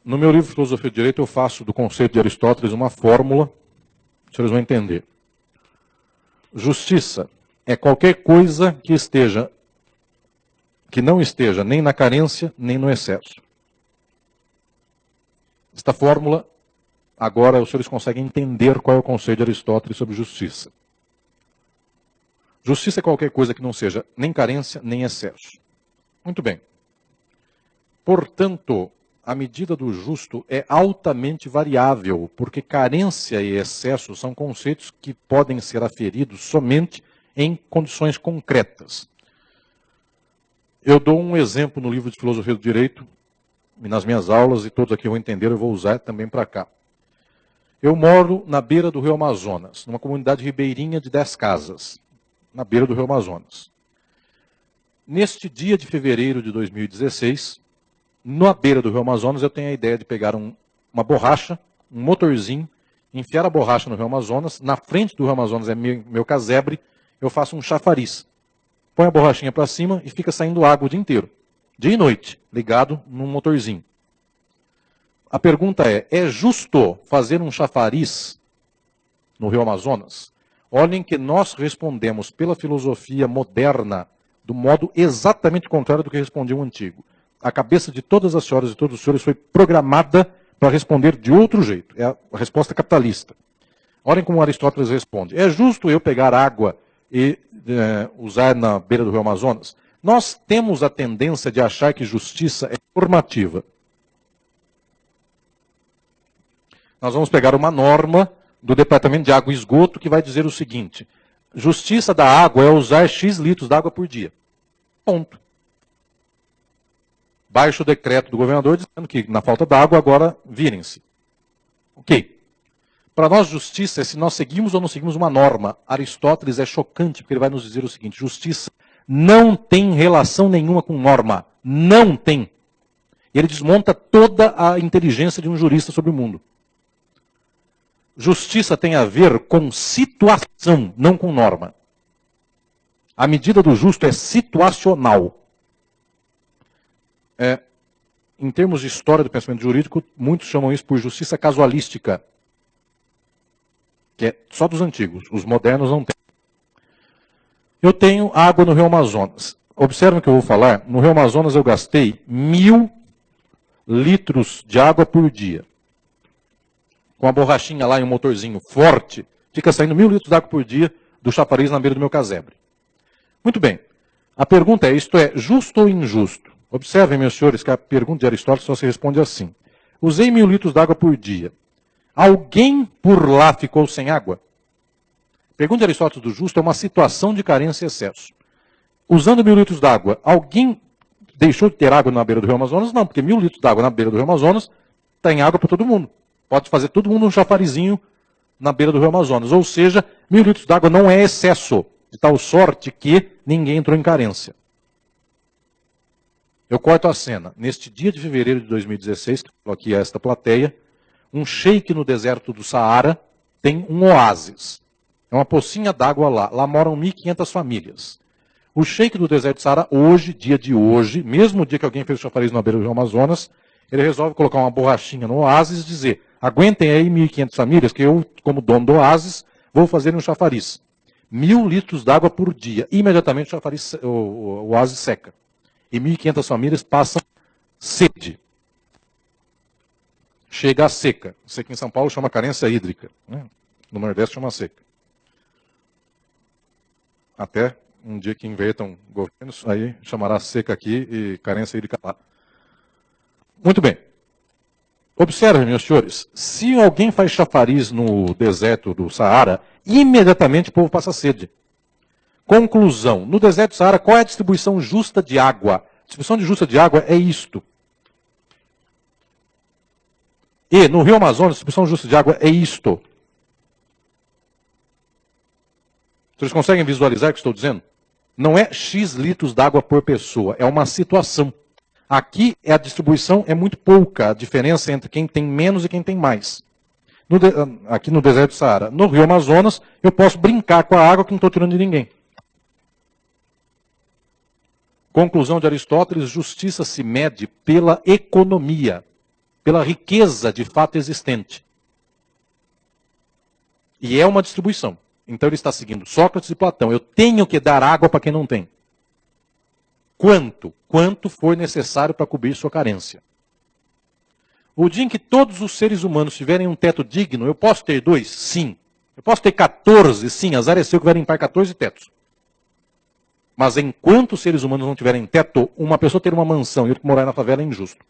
No meu livro Filosofia do Direito, eu faço do conceito de Aristóteles uma fórmula, os senhores vão entender. Justiça é qualquer coisa que não esteja nem na carência, nem no excesso. Esta fórmula, agora os senhores conseguem entender qual é o conceito de Aristóteles sobre justiça. Justiça é qualquer coisa que não seja nem carência, nem excesso. Muito bem. Portanto, a medida do justo é altamente variável, porque carência e excesso são conceitos que podem ser aferidos somente em condições concretas. Eu dou um exemplo no livro de Filosofia do Direito, e nas minhas aulas, e todos aqui vão entender, eu vou usar também para cá. Eu moro na beira do Rio Amazonas, numa comunidade ribeirinha de 10 casas, na beira do Rio Amazonas. Neste dia de fevereiro de 2016, na beira do Rio Amazonas, eu tenho a ideia de pegar uma borracha, um motorzinho, enfiar a borracha no Rio Amazonas, na frente do Rio Amazonas é meu casebre, eu faço um chafariz. Põe a borrachinha para cima e fica saindo água o dia inteiro, dia e noite, ligado num motorzinho. A pergunta é justo fazer um chafariz no Rio Amazonas? Olhem que nós respondemos pela filosofia moderna do modo exatamente contrário do que respondia o antigo. A cabeça de todas as senhoras e todos os senhores foi programada para responder de outro jeito. É a resposta capitalista. Olhem como Aristóteles responde. É justo eu pegar água e usar na beira do Rio Amazonas? Nós temos a tendência de achar que justiça é normativa. Nós vamos pegar uma norma do Departamento de Água e Esgoto que vai dizer o seguinte: justiça da água é usar X litros d'água por dia. Ponto. Baixa o decreto do governador dizendo que na falta d'água agora virem-se. Ok. Para nós justiça é se nós seguimos ou não seguimos uma norma. Aristóteles é chocante porque ele vai nos dizer o seguinte: justiça não tem relação nenhuma com norma. Não tem. E ele desmonta toda a inteligência de um jurista sobre o mundo. Justiça tem a ver com situação, não com norma. A medida do justo é situacional. Em termos de história do pensamento jurídico, muitos chamam isso por justiça casualística, que é só dos antigos, os modernos não têm. Eu tenho água no Rio Amazonas. Observem o que eu vou falar. No Rio Amazonas eu gastei 1.000 litros de água por dia. Com a borrachinha lá e um motorzinho forte, fica saindo 1.000 litros de água por dia do chafariz na beira do meu casebre. Muito bem. A pergunta é, isto é justo ou injusto? Observem, meus senhores, que a pergunta de Aristóteles só se responde assim. Usei 1.000 litros de água por dia. Alguém por lá ficou sem água? Pergunta de Aristóteles do justo é uma situação de carência e excesso. Usando 1.000 litros d'água, alguém deixou de ter água na beira do Rio Amazonas? Não, porque 1.000 litros d'água na beira do Rio Amazonas tem água para todo mundo. Pode fazer todo mundo um chafarizinho na beira do Rio Amazonas. Ou seja, 1.000 litros d'água não é excesso, de tal sorte que ninguém entrou em carência. Eu corto a cena. Neste dia de fevereiro de 2016, que eu estou aqui a esta plateia, um sheik no deserto do Saara tem um oásis. É uma pocinha d'água lá. Lá moram 1.500 famílias. O sheik do deserto do Saara, hoje, dia de hoje, mesmo dia que alguém fez o chafariz na beira do Rio Amazonas, ele resolve colocar uma borrachinha no oásis e dizer: aguentem aí 1.500 famílias, que eu, como dono do oásis, vou fazer um chafariz. 1.000 litros d'água por dia. Imediatamente o chafariz, o oásis seca. E 1.500 famílias passam sede. Chega a seca. Seca em São Paulo chama carência hídrica. Né? No Nordeste chama seca. Até um dia que inventam governos, aí chamará seca aqui e carência hídrica lá. Muito bem. Observem, meus senhores, se alguém faz chafariz no deserto do Saara, imediatamente o povo passa sede. Conclusão, no deserto do Saara, qual é a distribuição justa de água? A distribuição justa de água é isto. E no Rio Amazonas, a distribuição justa de água é isto. Vocês conseguem visualizar o que estou dizendo? Não é X litros d'água por pessoa, é uma situação. Aqui a distribuição é muito pouca, a diferença entre quem tem menos e quem tem mais. Aqui no deserto do Saara. No Rio Amazonas, eu posso brincar com a água que não estou tirando de ninguém. Conclusão de Aristóteles, justiça se mede pela economia. pela riqueza de fato existente. E é uma distribuição. Então ele está seguindo Sócrates e Platão. Eu tenho que dar água para quem não tem. Quanto? Quanto for necessário para cobrir sua carência. O dia em que todos os seres humanos tiverem um teto digno, eu posso ter 2? Sim. Eu posso ter 14? Sim. Azar é seu que vai limpar 14 tetos. Mas enquanto os seres humanos não tiverem teto, uma pessoa ter uma mansão e outra morar na favela é injusto.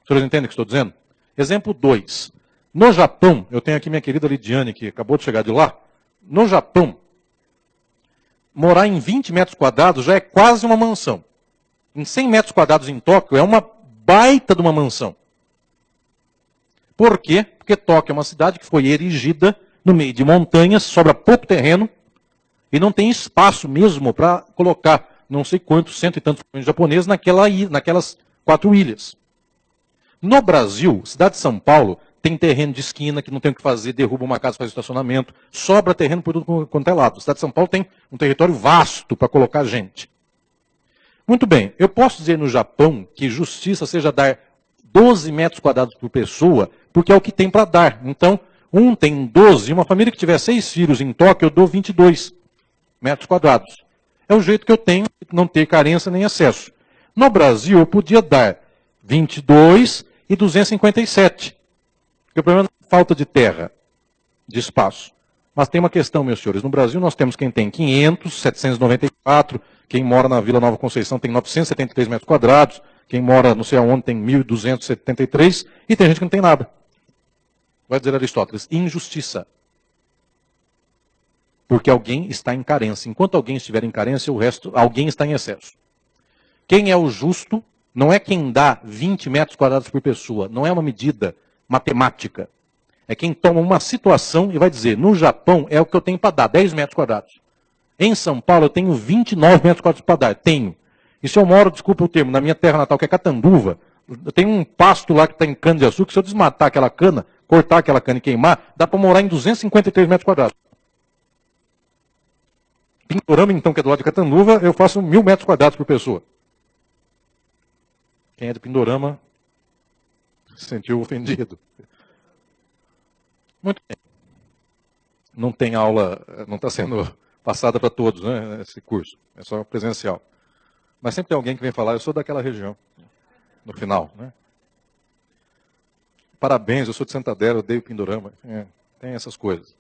Os senhores entendem o que estou dizendo? Exemplo 2. No Japão, eu tenho aqui minha querida Lidiane, que acabou de chegar de lá. No Japão, morar em 20 metros quadrados já é quase uma mansão. Em 100 metros quadrados em Tóquio é uma baita de uma mansão. Por quê? Porque Tóquio é uma cidade que foi erigida no meio de montanhas, sobra pouco terreno, e não tem espaço mesmo para colocar não sei quantos, cento e tantos milhões de japoneses naquelas 4 ilhas. No Brasil, cidade de São Paulo, tem terreno de esquina que não tem o que fazer, derruba uma casa, faz estacionamento, sobra terreno por tudo quanto é lado. A cidade de São Paulo tem um território vasto para colocar gente. Muito bem, eu posso dizer no Japão que justiça seja dar 12 metros quadrados por pessoa, porque é o que tem para dar. Então, um tem 12, uma família que tiver 6 filhos em Tóquio, eu dou 22 metros quadrados. É o jeito que eu tenho de não ter carência nem excesso. No Brasil, eu podia dar 22 e 257. Porque o problema é a falta de terra, de espaço. Mas tem uma questão, meus senhores. No Brasil, nós temos quem tem 500, 794, quem mora na Vila Nova Conceição tem 973 metros quadrados, quem mora não sei aonde tem 1.273, e tem gente que não tem nada. Vai dizer Aristóteles, injustiça. Porque alguém está em carência. Enquanto alguém estiver em carência, o resto, alguém está em excesso. Quem é o justo não é quem dá 20 metros quadrados por pessoa, não é uma medida matemática. É quem toma uma situação e vai dizer, no Japão é o que eu tenho para dar, 10 metros quadrados. Em São Paulo eu tenho 29 metros quadrados para dar, tenho. E se eu moro, desculpa o termo, na minha terra natal, que é Catanduva, eu tenho um pasto lá que está em cana de açúcar, se eu desmatar aquela cana, cortar aquela cana e queimar, dá para morar em 253 metros quadrados. Pindorama, então, que é do lado de Catanduva, eu faço 1.000 metros quadrados por pessoa. Quem é de Pindorama se sentiu ofendido. Muito bem. Não tem aula, não está sendo passada para todos, né, esse curso. É só presencial. Mas sempre tem alguém que vem falar, eu sou daquela região, no final. Né? Parabéns, eu sou de Santander, eu odeio Pindorama. Tem essas coisas.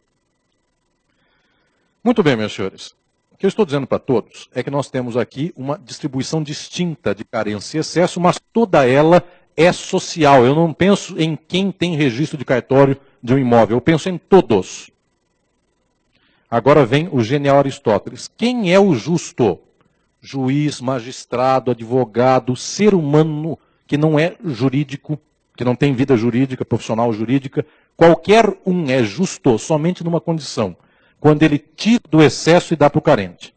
Muito bem, meus senhores. O que eu estou dizendo para todos é que nós temos aqui uma distribuição distinta de carência e excesso, mas toda ela é social. Eu não penso em quem tem registro de cartório de um imóvel, eu penso em todos. Agora vem o genial Aristóteles. Quem é o justo? Juiz, magistrado, advogado, ser humano que não é jurídico, que não tem vida jurídica, profissional jurídica. Qualquer um é justo somente numa condição, quando ele tira do excesso e dá para o carente.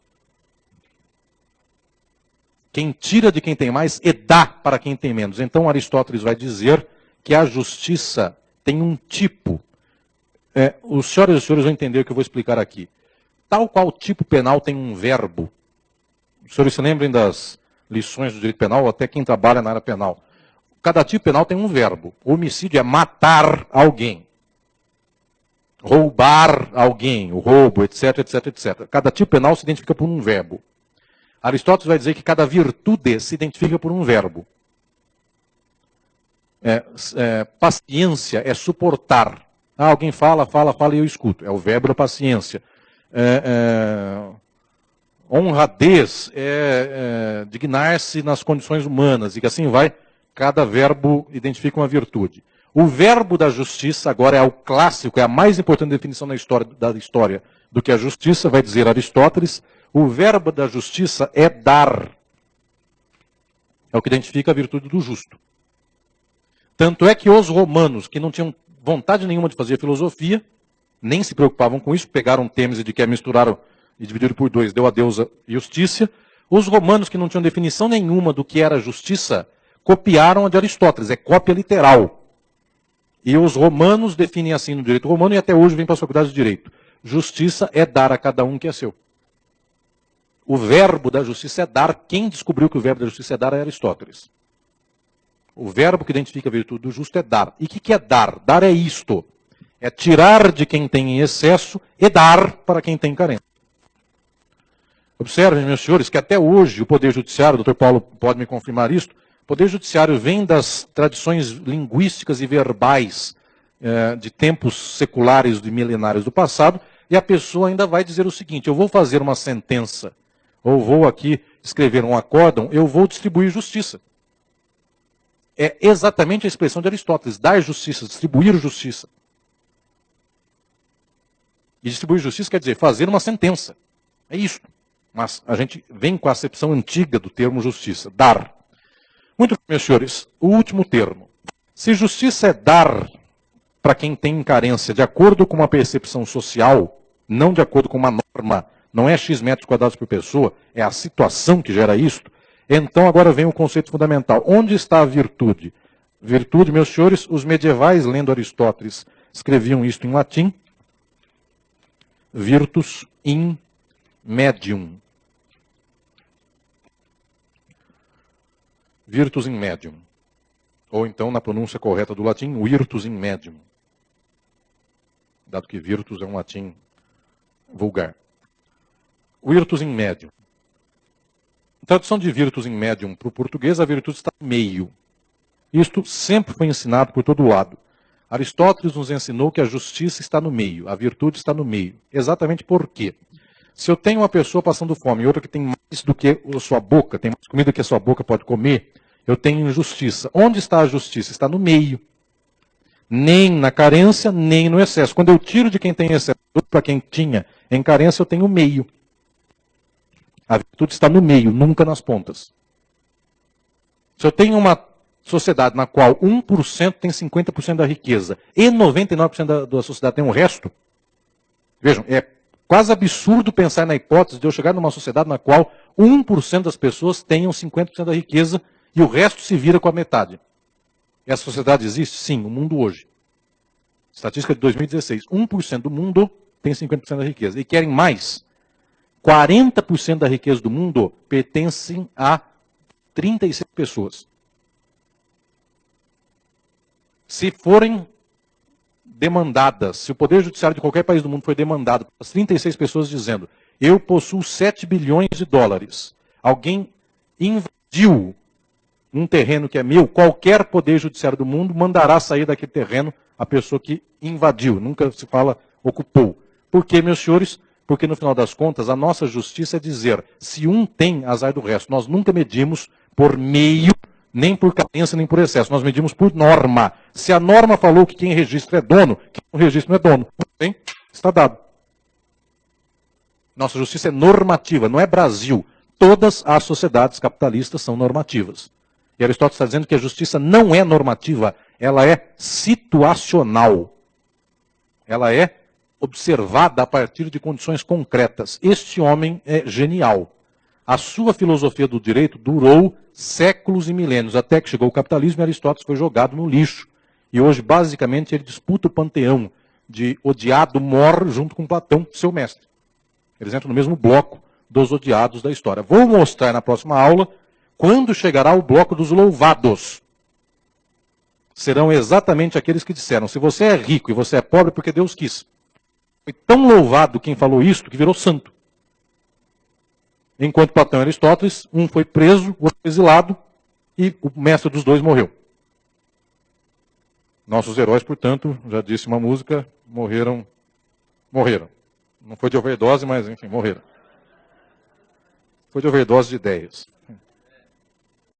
Quem tira de quem tem mais e dá para quem tem menos. Então Aristóteles vai dizer que a justiça tem um tipo. Os senhores e os senhores vão entender o que eu vou explicar aqui. Tal qual tipo penal tem um verbo. Os senhores se lembrem das lições do direito penal, ou até quem trabalha na área penal. Cada tipo penal tem um verbo. O homicídio é matar alguém. Roubar alguém, o roubo, etc, etc, etc. Cada tipo penal se identifica por um verbo. Aristóteles vai dizer que cada virtude se identifica por um verbo. Paciência é suportar. Alguém fala e eu escuto. É o verbo da paciência. Honradez é dignar-se nas condições humanas, e que assim vai, cada verbo identifica uma virtude. O verbo da justiça, agora é o clássico, é a mais importante definição da história do que a justiça, vai dizer Aristóteles, o verbo da justiça é dar. É o que identifica a virtude do justo. Tanto é que os romanos, que não tinham vontade nenhuma de fazer filosofia, nem se preocupavam com isso, pegaram Têmis e de que misturaram e dividiram por 2, deu a deusa Justícia. Os romanos, que não tinham definição nenhuma do que era justiça, copiaram a de Aristóteles, é cópia literal. E os romanos definem assim no direito romano, e até hoje vem para as faculdades de direito. Justiça é dar a cada um que é seu. O verbo da justiça é dar. Quem descobriu que o verbo da justiça é dar é Aristóteles. O verbo que identifica a virtude do justo é dar. E o que é dar? Dar é isto. É tirar de quem tem em excesso e dar para quem tem carência. Observem, meus senhores, que até hoje o Poder Judiciário, o Dr. Paulo pode me confirmar isto, o Poder Judiciário vem das tradições linguísticas e verbais de tempos seculares e milenários do passado, e a pessoa ainda vai dizer o seguinte: eu vou fazer uma sentença, ou vou aqui escrever um acórdão, eu vou distribuir justiça. É exatamente a expressão de Aristóteles: dar justiça, distribuir justiça. E distribuir justiça quer dizer fazer uma sentença. É isso. Mas a gente vem com a acepção antiga do termo justiça, dar. Muito bem, meus senhores, o último termo. Se justiça é dar para quem tem carência de acordo com uma percepção social, não de acordo com uma norma, não é X metros quadrados por pessoa, é a situação que gera isto, então agora vem o conceito fundamental. Onde está a virtude? Virtude, meus senhores, os medievais, lendo Aristóteles, escreviam isto em latim: virtus in medium. Virtus in medium. Ou então, na pronúncia correta do latim, virtus in medium. Dado que virtus é um latim vulgar. Virtus in medium. A tradução de virtus in medium para o português, a virtude está no meio. Isto sempre foi ensinado por todo lado. Aristóteles nos ensinou que a justiça está no meio, a virtude está no meio. Exatamente por quê? Se eu tenho uma pessoa passando fome e outra que tem mais do que a sua boca, tem mais comida que a sua boca pode comer, eu tenho injustiça. Onde está a justiça? Está no meio. Nem na carência, nem no excesso. Quando eu tiro de quem tem excesso para quem tinha em carência, eu tenho meio. A virtude está no meio, nunca nas pontas. Se eu tenho uma sociedade na qual 1% tem 50% da riqueza e 99% da sociedade tem o resto, vejam, é quase absurdo pensar na hipótese de eu chegar numa sociedade na qual 1% das pessoas tenham 50% da riqueza e o resto se vira com a metade. Essa sociedade existe? Sim, o mundo hoje. Estatística de 2016. 1% do mundo tem 50% da riqueza. E querem mais. 40% da riqueza do mundo pertencem a 36 pessoas. Se forem demandadas, se o Poder Judiciário de qualquer país do mundo for demandado pelas 36 pessoas dizendo: eu possuo 7 bilhões de dólares, alguém invadiu um terreno que é meu, qualquer Poder Judiciário do mundo mandará sair daquele terreno a pessoa que invadiu, nunca se fala ocupou. Por quê, meus senhores? Porque no final das contas a nossa justiça é dizer: se um tem, azar do resto. Nós nunca medimos por meio, nem por carência, nem por excesso. Nós medimos por norma. Se a norma falou que quem registra é dono, quem não registra não é dono. Bem, está dado. Nossa justiça é normativa, não é Brasil. Todas as sociedades capitalistas são normativas. E Aristóteles está dizendo que a justiça não é normativa, ela é situacional. Ela é observada a partir de condições concretas. Este homem é genial. A sua filosofia do direito durou séculos e milênios, até que chegou o capitalismo e Aristóteles foi jogado no lixo. E hoje, basicamente, ele disputa o panteão de odiado mor junto com Platão, seu mestre. Eles entram no mesmo bloco dos odiados da história. Vou mostrar na próxima aula quando chegará o bloco dos louvados. Serão exatamente aqueles que disseram: se você é rico e você é pobre porque Deus quis. Foi tão louvado quem falou isso que virou santo. Enquanto Platão e Aristóteles, um foi preso, o outro foi exilado, e o mestre dos dois morreu. Nossos heróis, portanto, já disse uma música, morreram. Não foi de overdose, mas enfim, morreram. Foi de overdose de ideias.